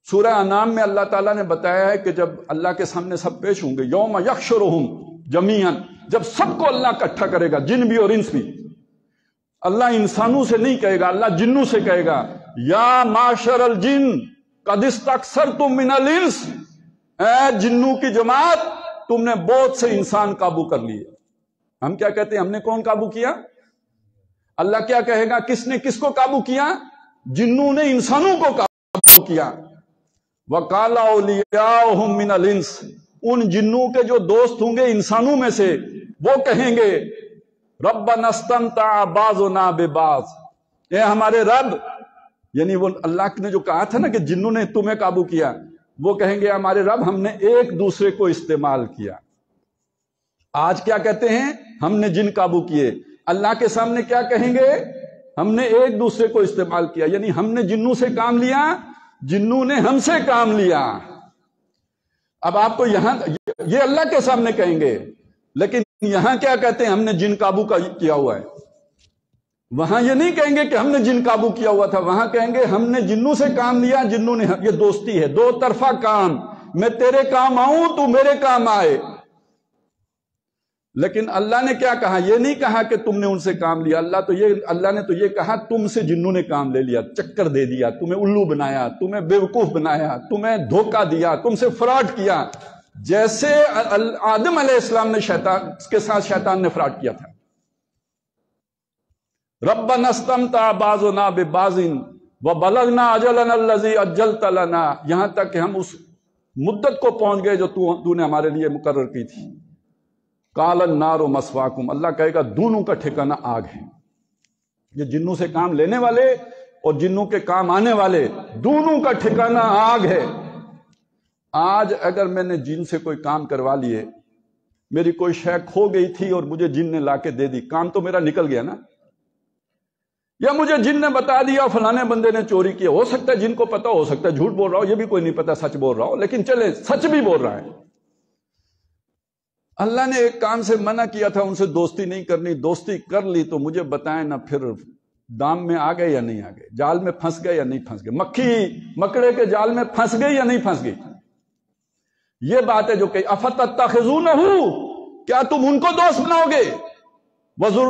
سورہ انعام میں اللہ تعالیٰ نے بتایا ہے کہ جب اللہ کے سامنے سب پیش ہوں گے، یوم یحشرہم جمیعا، جب سب کو اللہ اکٹھا کرے گا، جن بھی اور انس بھی. اللہ انسانوں سے نہیں کہے گا، اللہ جنوں سے کہے گا، یا معاشر الجن قد استکثرتم من الانس، اے جنوں کی جماعت تم نے بہت سے انسان قابو کر لیے. ہم کیا کہتے ہیں؟ ہم نے کون قابو کیا؟ اللہ کیا کہے گا؟ کس نے کس کو قابو کیا؟ جنوں نے انسانوں کو قابو کیا. وَقَالَ أَوْلِيَاؤُهُم مِّنَ الْإِنسِ، ان جنوں کے جو دوست ہوں گے انسانوں میں سے، وہ کہیں گے رَبَّنَا اسْتَمْتَعَ بَعْضُنَا بِبَعْضٍ، اے ہمارے رب، یعنی وہ اللہ نے جو کہا تھا نا کہ جنوں نے تمہیں قابو کیا، وہ کہیں گے ہمارے رب ہم نے ایک دوسرے کو استعمال کیا. آج کیا کہتے ہیں؟ ہم نے جن قابو کیے. اللہ کے سامنے کیا کہیں گے؟ ہم نے ایک دوسرے کو استعمال کیا. یعنی ہم نے جنوں سے کام لیا، جنوں نے ہم سے کام لیا. اب آپ کو یہاں یہ اللہ کے سامنے کہیں گے، لیکن یہاں کیا کہتے ہیں؟ ہم نے جن قابو کیا ہوا ہے. وہاں یہ نہیں کہیں گے کہ ہم نے جن قابو کیا ہوا تھا، وہاں کہیں گے ہم نے جنوں سے کام لیا، جنوں نے. یہ دوستی ہے، دو طرفہ کام. میں تیرے کام آؤں، تو میرے کام آئے. لیکن اللہ نے کیا کہا؟ یہ نہیں کہا کہ تم نے ان سے کام لیا. اللہ نے تو یہ کہا تم سے جنوں نے کام لے لیا، چکر دے دیا، تمہیں الو بنایا، تمہیں بیوقوف بنایا، تمہیں دھوکہ دیا، تم سے فراڈ کیا، جیسے آدم علیہ السلام نے کے ساتھ شیطان نے فراڈ کیا تھا. رَبَّنَا اسْتَمْتَعَ بَعْضُنَا بِبَعْضٍ وَبَلَغْنَا أَجَلَنَا الَّذِي أَجَّلْتَ لَنَا، یہاں تک کہ ہم اس مدت کو پہنچ گئے جو تو نے ہمارے لیے مقرر کی تھی. قَالَ النَّارُ مَثْوَاكُمْ، اللہ کہے گا دونوں کا ٹھکانہ آگ ہے. یہ جنوں سے کام لینے والے اور جنوں کے کام آنے والے، دونوں کا ٹھکانہ آگ ہے. آج اگر میں نے جن سے کوئی کام کروا لیے، میری کوئی شے کھو گئی تھی اور مجھے جن نے لا کے دے دی، کام تو میرا نکل گیا نا. یا مجھے جن نے بتا دیا فلانے بندے نے چوری کیا، ہو سکتا ہے جن کو پتا، ہو سکتا ہے جھوٹ بول رہا ہو، یہ بھی کوئی نہیں پتا سچ بول رہا ہو، لیکن چلے سچ بھی بول رہا ہے. اللہ نے ایک کام سے منع کیا تھا، ان سے دوستی نہیں کرنی. دوستی کر لی تو مجھے بتائیں نا پھر دام میں آ گئے یا نہیں آ گئے، جال میں پھنس گئے یا نہیں پھنس گئے، مکھی مکڑے کے جال میں پھنس گئی یا نہیں پھنس گئی. یہ بات ہے جو کہ افتتخذونہ، کیا تم ان کو دوست بناؤ گے؟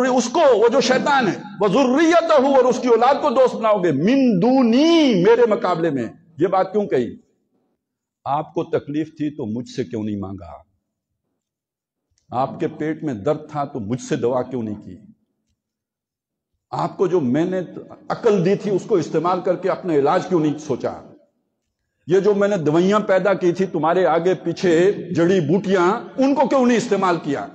اس کو، وہ جو شیطان ہے، وذریتہ، اور اس کی اولاد کو دوست بناؤ گے، من دونی، میرے مقابلے میں. یہ بات کیوں کہی؟ آپ کو تکلیف تھی تو مجھ سے کیوں نہیں مانگا؟ آپ کے پیٹ میں درد تھا تو مجھ سے دوا کیوں نہیں کی؟ آپ کو جو میں نے عقل دی تھی اس کو استعمال کر کے اپنا علاج کیوں نہیں سوچا؟ یہ جو میں نے دوائیاں پیدا کی تھی تمہارے آگے پیچھے، جڑی بوٹیاں، ان کو کیوں نہیں استعمال کیا؟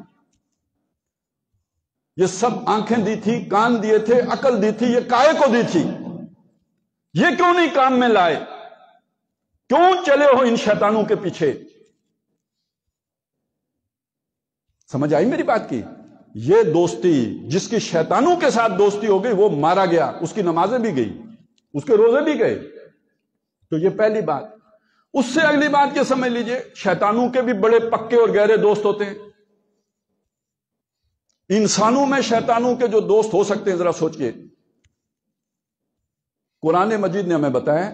یہ سب آنکھیں دی تھی، کان دیے تھے، عقل دی تھی، یہ کائے کو دی تھی، یہ کیوں نہیں کام میں لائے؟ کیوں چلے ہو ان شیطانوں کے پیچھے؟ سمجھ آئی میری بات کی؟ یہ دوستی، جس کی شیطانوں کے ساتھ دوستی ہو گئی وہ مارا گیا، اس کی نمازیں بھی گئی، اس کے روزے بھی گئے. تو یہ پہلی بات. اس سے اگلی بات یہ سمجھ لیجئے، شیطانوں کے بھی بڑے پکے اور گہرے دوست ہوتے ہیں. انسانوں میں شیطانوں کے جو دوست ہو سکتے ہیں ذرا سوچئے. قرآن مجید نے ہمیں بتایا،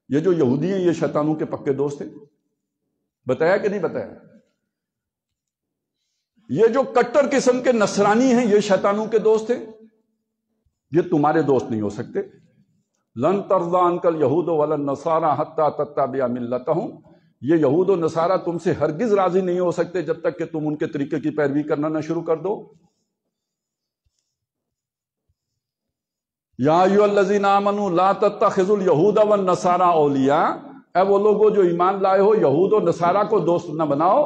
یہ جو یہودی ہیں یہ شیطانوں کے پکے دوست ہیں. بتایا کہ نہیں بتایا؟ یہ جو کٹر قسم کے نصرانی ہیں یہ شیطانوں کے دوست ہیں. یہ تمہارے دوست نہیں ہو سکتے. لن ترضى عنك اليهود ولا النصارى حتى تتبع ملتهم، یہ یہود و نصارہ تم سے ہرگز راضی نہیں ہو سکتے جب تک کہ تم ان کے طریقے کی پیروی کرنا نہ شروع کر دو. یا ایھا الذین آمنوا لا تتخذوا اليهود والنصارى اولیاء، اے وہ لوگوں جو ایمان لائے ہو یہود و نصارہ کو دوست نہ بناؤ.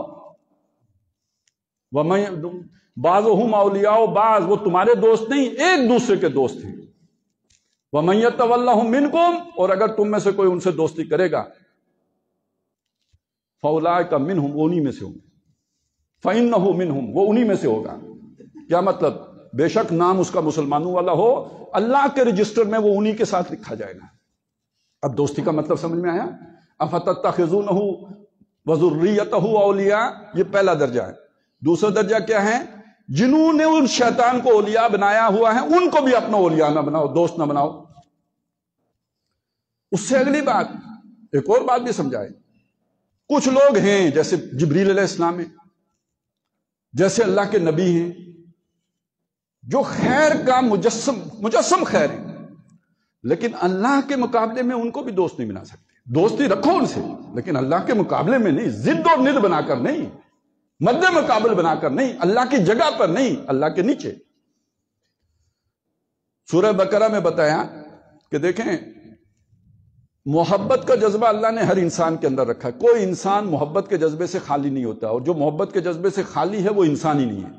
بعضهم اولیاء، بعض وہ تمہارے دوست نہیں، ایک دوسرے کے دوست ہیں. وَمَن يَتَوَلَّهُم مِّنكُمْ، اور اگر تم میں سے کوئی ان سے دوستی کرے گا، فَأُولَٰئِكَ مِنْهُمْ، وہ انہی میں سے ہوں گے. فَإِنَّهُ مِنْهُمْ، وہ انہی میں سے ہوگا. کیا مطلب؟ بے شک نام اس کا مسلمانوں والا ہو، اللہ کے رجسٹر میں وہ انہی کے ساتھ لکھا جائے گا. اب دوستی کا مطلب سمجھ میں آیا؟ أَفَتَتَّخِذُونَهُ وَذُرِّيَّتَهُ أَوْلِيَاءَ، یہ پہلا درجہ ہے. دوسرا درجہ کیا ہے؟ جنہوں نے ان شیطان کو اولیاء بنایا ہوا ہے ان کو بھی اپنا اولیاء نہ بناؤ، دوست نہ بناؤ. اس سے اگلی بات، ایک اور بات بھی سمجھائے. کچھ لوگ ہیں جیسے جبریل علیہ السلام ہیں، جیسے اللہ کے نبی ہیں، جو خیر کا مجسم خیر ہیں، لیکن اللہ کے مقابلے میں ان کو بھی دوست نہیں بنا سکتے. دوستی رکھو ان سے، لیکن اللہ کے مقابلے میں نہیں، ضد اور ند بنا کر نہیں، مد مقابل بنا کر نہیں، اللہ کی جگہ پر نہیں، اللہ کے نیچے. سورہ بقرہ میں بتایا کہ دیکھیں محبت کا جذبہ اللہ نے ہر انسان کے اندر رکھا ہے. کوئی انسان محبت کے جذبے سے خالی نہیں ہوتا، اور جو محبت کے جذبے سے خالی ہے وہ انسان ہی نہیں ہے.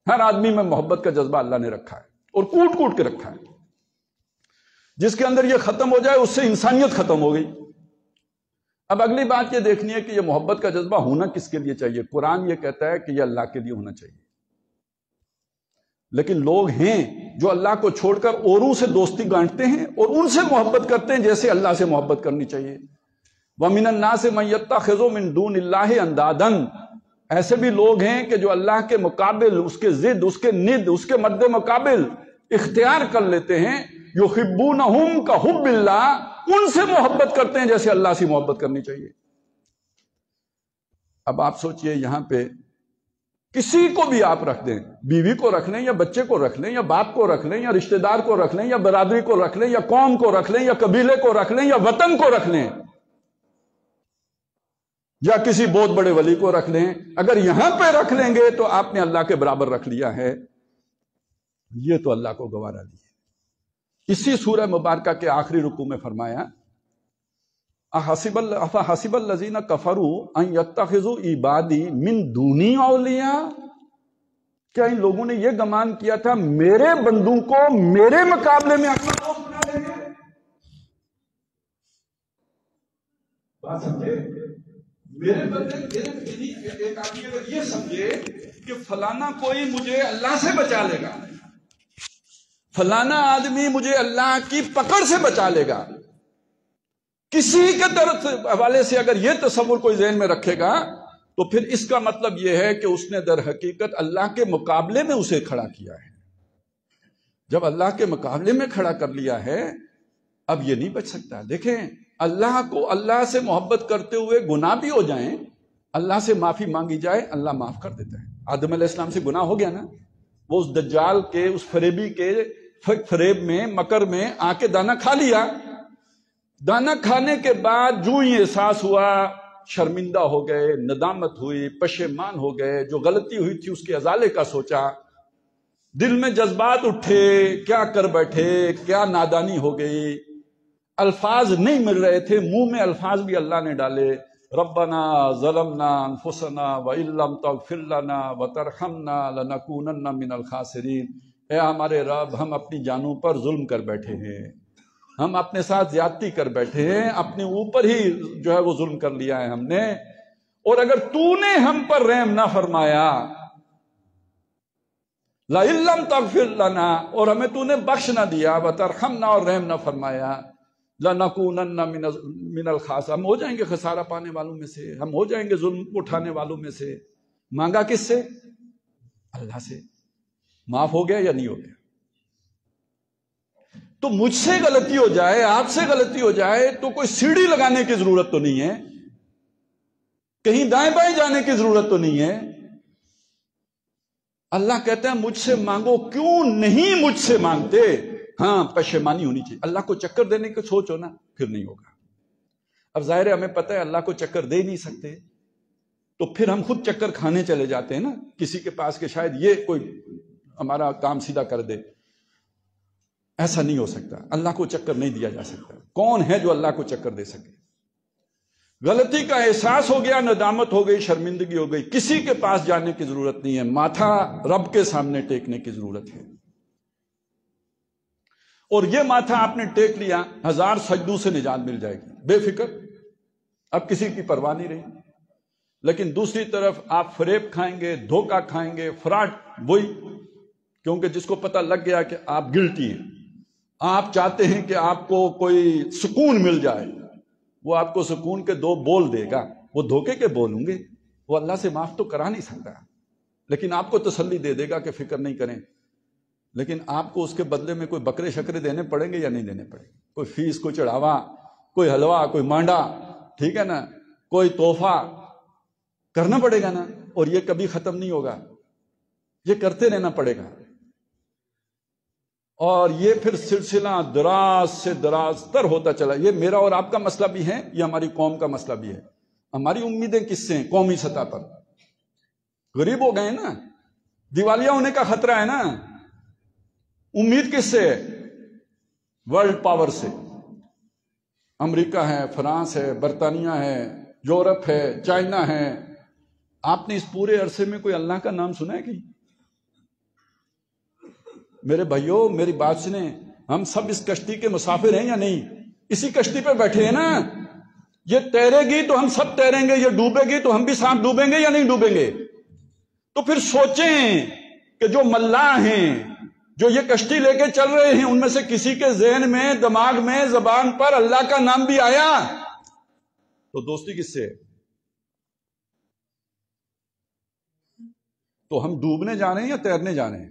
ہر آدمی میں محبت کا جذبہ اللہ نے رکھا ہے، اور کوٹ کوٹ کے رکھا ہے. جس کے اندر یہ ختم ہو جائے اس سے انسانیت ختم ہو گئی. اب اگلی بات یہ دیکھنی ہے کہ یہ محبت کا جذبہ ہونا کس کے لیے چاہیے. قرآن یہ کہتا ہے کہ یہ اللہ کے لیے ہونا چاہیے. لیکن لوگ ہیں جو اللہ کو چھوڑ کر اوروں سے دوستی گانٹتے ہیں اور ان سے محبت کرتے ہیں جیسے اللہ سے محبت کرنی چاہیے. وَمِنَ النَّاسِ مَن يَتَّخِذُ مِن دُونِ اللَّهِ أَندَادًا، ایسے بھی لوگ ہیں کہ جو اللہ کے مقابل، اس کے ضد، اس کے ند، اس کے مد مقابل اختیار کر لیتے ہیں. يُحِبُّونَهُمْ كَحُبِّ اللَّهِ، ان سے محبت کرتے ہیں جیسے اللہ سے محبت کرنی چاہیے. اب آپ سوچئے یہاں پہ کسی کو بھی آپ رکھ دیں، بیوی کو رکھ لیں یا بچے کو رکھ لیں یا باپ کو رکھ لیں یا رشتہ دار کو رکھ لیں یا برادری کو رکھ لیں یا قوم کو رکھ لیں یا قبیلے کو رکھ لیں یا وطن کو رکھ لیں یا کسی بہت بڑے ولی کو رکھ لیں، اگر یہاں پہ رکھ لیں گے تو آپ نے اللہ کے برابر رکھ لیا ہے. یہ تو اللہ کو گوارا دی ہے. اسی سورہ مبارکہ کے آخری رکوع میں فرمایا اَفَحَسِبَ الَّذِينَ كَفَرُوا أَن يَتَّخِذُوا عِبَادِي مِن دُونِي أَوْلِيَاءَ، کیا ان لوگوں نے یہ گمان کیا تھا میرے بندوں کو میرے مقابلے میں اپنا دوست بنا لیں گے؟ بات سمجھے؟ میرے بندے، ایک آدمی اگر یہ سمجھے کہ فلانا کوئی مجھے اللہ سے بچا لے گا، فلانا آدمی مجھے اللہ کی پکڑ سے بچا لے گا، کسی کے طرف حوالے سے اگر یہ تصور کوئی ذہن میں رکھے گا تو پھر اس کا مطلب یہ ہے کہ اس نے در حقیقت اللہ کے مقابلے میں اسے کھڑا کیا ہے. جب اللہ کے مقابلے میں کھڑا کر لیا ہے اب یہ نہیں بچ سکتا. دیکھیں اللہ کو، اللہ سے محبت کرتے ہوئے گناہ بھی ہو جائیں، اللہ سے معافی مانگی جائے، اللہ معاف کر دیتا ہے. آدم علیہ السلام سے گناہ ہو گیا نا، وہ اس دجال کے، اس فریبی کے فریب میں، مکر میں آ کے دانا کھا لیا. دانا کھانے کے بعد جو ہی احساس ہوا، شرمندہ ہو گئے، ندامت ہوئی، پشیمان ہو گئے، جو غلطی ہوئی تھی اس کے ازالے کا سوچا، دل میں جذبات اٹھے، کیا کر بیٹھے، کیا نادانی ہو گئی، الفاظ نہیں مل رہے تھے، منہ میں الفاظ بھی اللہ نے ڈالے. ربنا ظلمنا انفسنا وان لم تغفر لنا وترحمنا لنکونن من الخاسرین. اے ہمارے رب، ہم اپنی جانوں پر ظلم کر بیٹھے ہیں، ہم اپنے ساتھ زیادتی کر بیٹھے ہیں، اپنے اوپر ہی جو ہے وہ ظلم کر لیا ہے ہم نے، اور اگر تو نے ہم پر رحم نہ فرمایا، لَإِن لَّمْ تَغْفِرْ لَنَا، اور ہمیں تو نے بخش نہ دیا، وَتَرْحَمْنَا، اور رحم نہ فرمایا، لَنَكُونَنَّ مِنَ الْخَاسِرِينَ، ہم ہو جائیں گے خسارہ پانے والوں میں سے، ہم ہو جائیں گے ظلم اٹھانے والوں میں سے. مانگا کس سے؟ اللہ سے. معاف ہو گیا یا نہیں ہو گیا؟ تو مجھ سے غلطی ہو جائے، آپ سے غلطی ہو جائے تو کوئی سیڑھی لگانے کی ضرورت تو نہیں ہے، کہیں دائیں بائیں جانے کی ضرورت تو نہیں ہے. اللہ کہتا ہے مجھ سے مانگو. کیوں نہیں مجھ سے مانگتے؟ ہاں پشیمانی ہونی چاہیے. اللہ کو چکر دینے کی سوچو نا، پھر نہیں ہوگا. اب ظاہر ہے ہمیں پتہ ہے اللہ کو چکر دے نہیں سکتے، تو پھر ہم خود چکر کھانے چلے جاتے ہیں نا کسی کے پاس کہ شاید یہ کوئی ہمارا کام سیدھا کر دے. ایسا نہیں ہو سکتا، اللہ کو چکر نہیں دیا جا سکتا. کون ہے جو اللہ کو چکر دے سکے؟ غلطی کا احساس ہو گیا، ندامت ہو گئی، شرمندگی ہو گئی، کسی کے پاس جانے کی ضرورت نہیں ہے، ماتھا رب کے سامنے ٹیکنے کی ضرورت ہے. اور یہ ماتھا آپ نے ٹیک لیا، 1000 سجدوں سے نجات مل جائے گی، بے فکر. اب کسی کی پرواہ نہیں رہی. لیکن دوسری طرف آپ فریب کھائیں گے، دھوکہ کھائیں گے، فراڈ، وہی، کیونکہ جس کو پتہ لگ گیا کہ آپ گلٹی ہیں، آپ چاہتے ہیں کہ آپ کو کوئی سکون مل جائے، وہ آپ کو سکون کے 2 بول دے گا، وہ دھوکے کے بول ہوں گے، وہ اللہ سے معاف تو کرا نہیں سکتا، لیکن آپ کو تسلی دے دے گا کہ فکر نہیں کریں. لیکن آپ کو اس کے بدلے میں کوئی بکرے شکرے دینے پڑیں گے یا نہیں دینے پڑیں گے؟ کوئی فیس، کوئی چڑھاوا، کوئی حلوہ، کوئی مانڈا، ٹھیک ہے نا، کوئی تحفہ کرنا پڑے گا نا. اور یہ کبھی ختم نہیں ہوگا، یہ کرتے رہنا پڑے گا. اور یہ پھر سلسلہ دراز سے دراز تر ہوتا چلا. یہ میرا اور آپ کا مسئلہ بھی ہے، یہ ہماری قوم کا مسئلہ بھی ہے. ہماری امیدیں کس سے ہیں؟ قومی سطح پر غریب ہو گئے ہیں نا، دیوالیہ ہونے کا خطرہ ہے نا. امید کس سے ہے؟ ورلڈ پاور سے. امریکہ ہے، فرانس ہے، برطانیہ ہے، یورپ ہے، چائنا ہے. آپ نے اس پورے عرصے میں کوئی اللہ کا نام سنا ہے کہ؟ میرے بھائیوں میری بات سنیں، ہم سب اس کشتی کے مسافر ہیں یا نہیں؟ اسی کشتی پہ بیٹھے ہیں نا. یہ تیرے گی تو ہم سب تیریں گے، یہ ڈوبے گی تو ہم بھی ساتھ ڈوبیں گے یا نہیں ڈوبیں گے؟ تو پھر سوچیں کہ جو ملاح ہیں، جو یہ کشتی لے کے چل رہے ہیں، ان میں سے کسی کے ذہن میں، دماغ میں، زبان پر اللہ کا نام بھی آیا تو دوستی کس سے ہے؟ تو ہم ڈوبنے جا رہے ہیں یا تیرنے جا رہے ہیں؟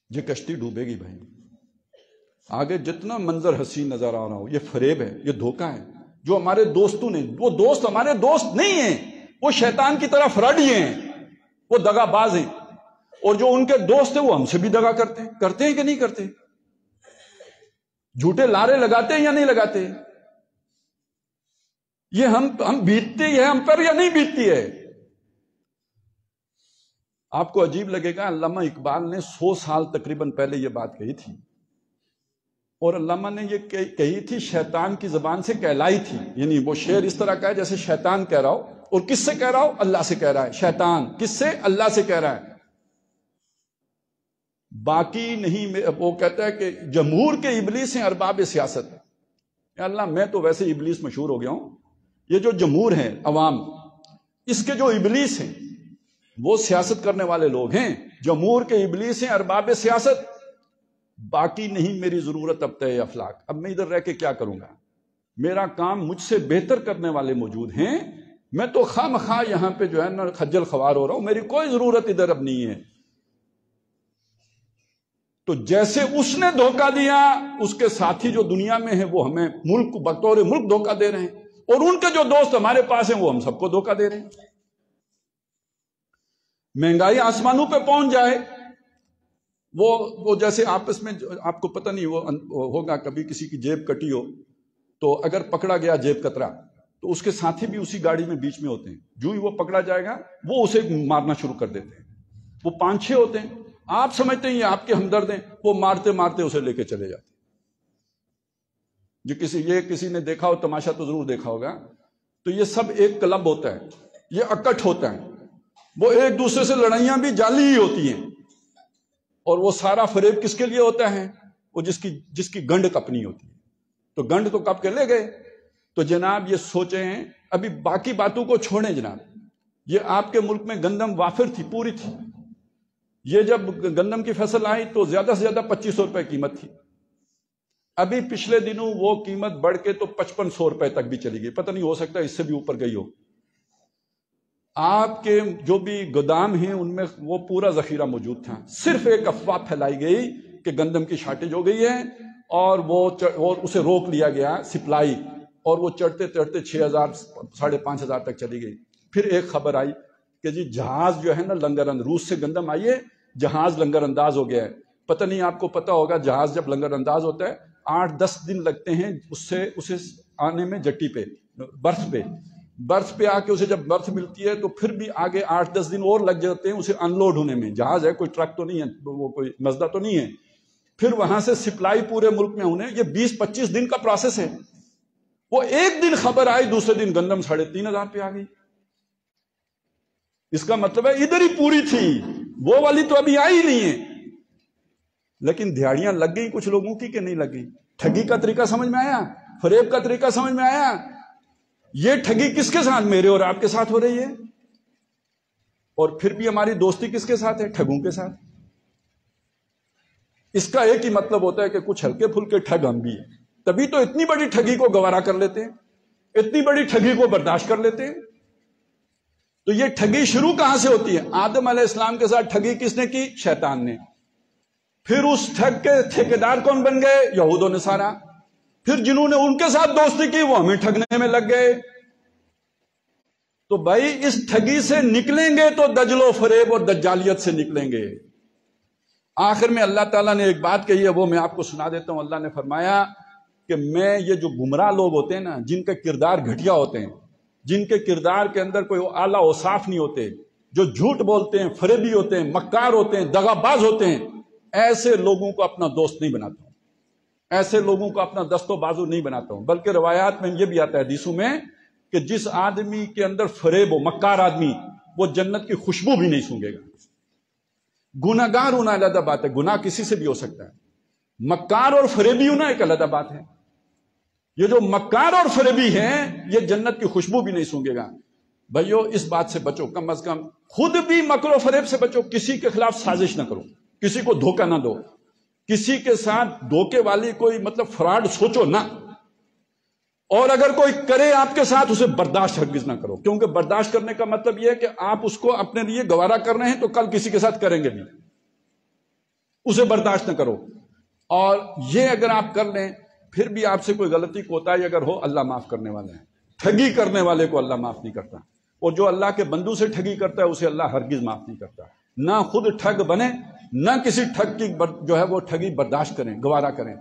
یہ کشتی ڈوبے گی بھائی. آگے جتنا منظر حسین نظر آ رہا ہو، یہ فریب ہے، یہ دھوکہ ہے. جو ہمارے دوستوں نے، وہ دوست ہمارے دوست نہیں ہیں، وہ شیطان کی طرح فراڈی ہیں، وہ دغا باز ہیں. اور جو ان کے دوست ہیں وہ ہم سے بھی دغا کرتے ہیں کہ نہیں کرتے؟ جھوٹے لارے لگاتے ہیں یا نہیں لگاتے؟ یہ ہم بیتتی ہے ہم پر یا نہیں بیتتی ہے؟ آپ کو عجیب لگے گا، علامہ اقبال نے 100 سال تقریباً پہلے یہ بات کہی تھی، اور علامہ نے یہ کہی تھی شیطان کی زبان سے کہلائی تھی. یعنی وہ شعر اس طرح کا ہے جیسے شیطان کہہ رہا ہو. اور کس سے کہہ رہا ہو؟ اللہ سے کہہ رہا ہے. شیطان کس سے؟ اللہ سے کہہ رہا ہے. باقی نہیں. وہ کہتا ہے کہ جمہور کے ابلیس ہیں ارباب سیاست. یا اللہ میں تو ویسے ابلیس مشہور ہو گیا ہوں، یہ جو جمہور ہیں عوام، اس کے جو ابلیس ہیں وہ سیاست کرنے والے لوگ ہیں. جمہور کے ابلیس ہیں ارباب سیاست. باقی نہیں میری ضرورت اب تے افلاک. اب میں ادھر رہ کے کیا کروں گا؟ میرا کام مجھ سے بہتر کرنے والے موجود ہیں. میں تو خواہ مخواہ یہاں پہ جو ہے نا خجل خوار ہو رہا ہوں. میری کوئی ضرورت ادھر اب نہیں ہے. تو جیسے اس نے دھوکہ دیا، اس کے ساتھی جو دنیا میں ہیں وہ ہمیں ملک بطور ملک دھوکہ دے رہے ہیں، اور ان کے جو دوست ہمارے پاس ہیں وہ ہم سب کو دھوکہ دے رہے ہیں. مہنگائی آسمانوں پہ پہنچ جائے، وہ جیسے آپس میں، آپ کو پتہ نہیں وہ ہوگا کبھی کسی کی جیب کٹی ہو تو اگر پکڑا گیا جیب کترا تو اس کے ساتھی بھی اسی گاڑی میں بیچ میں ہوتے ہیں. جو ہی وہ پکڑا جائے گا وہ اسے مارنا شروع کر دیتے ہیں. وہ 5-6 ہوتے ہیں، آپ سمجھتے ہیں یہ آپ کے ہمدرد ہیں، وہ مارتے مارتے اسے لے کے چلے جاتے ہیں. یہ کسی نے دیکھا ہو، تماشا تو ضرور دیکھا ہوگا. تو یہ سب ایک کلب ہوتا ہے، یہ اکٹھ ہوتا ہے. وہ ایک دوسرے سے لڑائیاں بھی جعلی ہی ہوتی ہیں، اور وہ سارا فریب کس کے لیے ہوتا ہے؟ وہ جس کی گنڈ کپنی ہوتی ہے. تو گنڈ تو کپ کے لے گئے. تو جناب یہ سوچیں، ابھی باقی باتوں کو چھوڑیں جناب. یہ آپ کے ملک میں گندم وافر تھی، پوری تھی. یہ جب گندم کی فصل آئی تو زیادہ سے زیادہ 2500 روپے قیمت تھی. ابھی پچھلے دنوں وہ قیمت بڑھ کے تو 5500 روپے تک بھی چلی گئی. پتہ نہیں، ہو سکتا ہے اس سے بھی اوپر گئی ہو. آپ کے جو بھی گودام ہیں ان میں وہ پورا ذخیرہ موجود تھا. صرف ایک افواہ پھیلائی گئی کہ گندم کی شارٹیج ہو گئی ہے، اور اسے روک لیا گیا سپلائی، اور وہ چڑھتے چڑھتے 6000 5500 تک چلی گئی. پھر ایک خبر آئی کہ جی جہاز جو ہے نا لنگر انداز، روس سے گندم آئی ہے، جہاز لنگر انداز ہو گیا ہے. پتہ نہیں آپ کو پتہ ہوگا، جہاز جب لنگر انداز ہوتا ہے 8-10 دن لگتے ہیں اسے آنے میں جٹی پہ، برف پہ آ کے اسے جب برف ملتی ہے تو پھر بھی آگے 8-10 دن اور لگ جاتے ہیں اسے ان لوڈ ہونے میں. جہاز ہے، کوئی ٹرک تو نہیں ہے، وہ کوئی مزدہ تو نہیں ہے. پھر وہاں سے سپلائی پورے ملک میں ہونے، یہ 20-25 دن کا پروسیس ہے. وہ ایک دن خبر آئی، دوسرے دن گندم 3500 پہ آ گئی. اس کا مطلب ہے ادھر ہی پوری تھی، وہ والی تو ابھی آئی نہیں ہے. لیکن دھیاڑیاں لگ گئی کچھ لوگوں کی کہ نہیں لگ گئی؟ ٹھگی کا طریقہ سمجھ میں آیا؟ فریب کا طریقہ سمجھ میں آیا؟ یہ ٹھگی کس کے ساتھ؟ میرے اور آپ کے ساتھ ہو رہی ہے. اور پھر بھی ہماری دوستی کس کے ساتھ ہے؟ ٹھگوں کے ساتھ. اس کا ایک ہی مطلب ہوتا ہے کہ کچھ ہلکے پھلکے ٹھگ ہم بھی ہیں، تبھی تو اتنی بڑی ٹھگی کو گوارا کر لیتے ہیں، اتنی بڑی ٹھگی کو برداشت کر لیتے ہیں. تو یہ ٹھگی شروع کہاں سے ہوتی ہے؟ آدم علیہ السلام کے ساتھ ٹھگی کس نے کی؟ شیطان نے. پھر اس ٹھگ کے ٹھیکیدار کون بن گئے؟ یہود و نصارہ. پھر جنہوں نے ان کے ساتھ دوستی کی وہ ہمیں ٹھگنے میں لگ گئے. تو بھائی اس ٹھگی سے نکلیں گے تو دجل و فریب اور دجالیت سے نکلیں گے. آخر میں اللہ تعالیٰ نے ایک بات کہی ہے، وہ میں آپ کو سنا دیتا ہوں. اللہ نے فرمایا کہ میں یہ جو گمراہ لوگ ہوتے ہیں نا، جن کے کردار گھٹیا ہوتے ہیں، جن کے کردار کے اندر کوئی اعلیٰ اوصاف نہیں ہوتے، جو جھوٹ بولتے ہیں، فریبی ہوتے ہیں، مکار ہوتے ہیں، دغا باز ہوتے ہیں، ایسے لوگوں کو اپنا دوست نہیں بناتا ہوں، ایسے لوگوں کو اپنا دست و بازو نہیں بناتا ہوں. بلکہ روایات میں یہ بھی آتا ہے، حدیثوں میں، کہ جس آدمی کے اندر فریب ہو، مکار آدمی، وہ جنت کی خوشبو بھی نہیں سونگے گا. گناہگار ہونا علیحدہ بات ہے، گناہ کسی سے بھی ہو سکتا ہے. مکار اور فریبی ہونا ایک علیحدہ بات ہے. یہ جو مکار اور فریبی ہیں یہ جنت کی خوشبو بھی نہیں سونگے گا. بھائیو اس بات سے بچو، کم از کم خود بھی مکر و فریب سے بچو. کسی کے خلاف سازش نہ کرو، کسی کو دھوکہ نہ دو، کسی کے ساتھ دھوکے والی کوئی فراڈ سوچو نہ. اور اگر کوئی کرے آپ کے ساتھ، اسے برداشت ہرگز نہ کرو، کیونکہ برداشت کرنے کا مطلب یہ ہے کہ آپ اس کو اپنے لیے گوارا کر رہے ہیں تو کل کسی کے ساتھ کریں گے بھی. اسے برداشت نہ کرو. اور یہ اگر آپ کر لیں، پھر بھی آپ سے کوئی غلطی کوتاہی اگر ہو، اللہ معاف کرنے والا ہے. ٹھگی کرنے والے کو اللہ معاف نہیں کرتا، اور جو اللہ کے بندوں سے ٹھگی کرتا ہے اسے اللہ ہرگز معاف نہیں کرتا. نہ خود ٹھگ بنے، نہ کسی ٹھگ کی وہ ٹھگی برداشت کریں، گوارا کریں.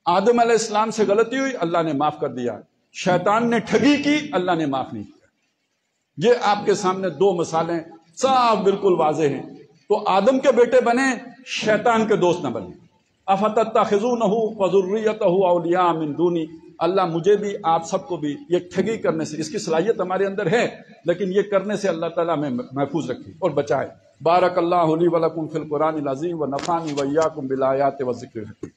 آدم علیہ السلام سے غلطی ہوئی، اللہ نے معاف کر دیا. شیطان نے ٹھگی کی، اللہ نے معاف نہیں کیا. یہ آپ کے سامنے دو مثالیں صاف بالکل واضح ہیں. تو آدم کے بیٹے بنے، شیطان کے دوست نہ بنے. افتتخذونہ وذریتہ اولیاء من دونی. اللہ مجھے بھی آپ سب کو بھی یہ ٹھگی کرنے سے، اس کی صلاحیت ہمارے اندر ہے، لیکن یہ کرنے سے اللہ تعالیٰ ہمیں محفوظ رکھے اور بچائے. بارک اللہ لی ولکم فی القرآن العظیم ونفعنی وایاکم بالآیات والذکر الحکیم.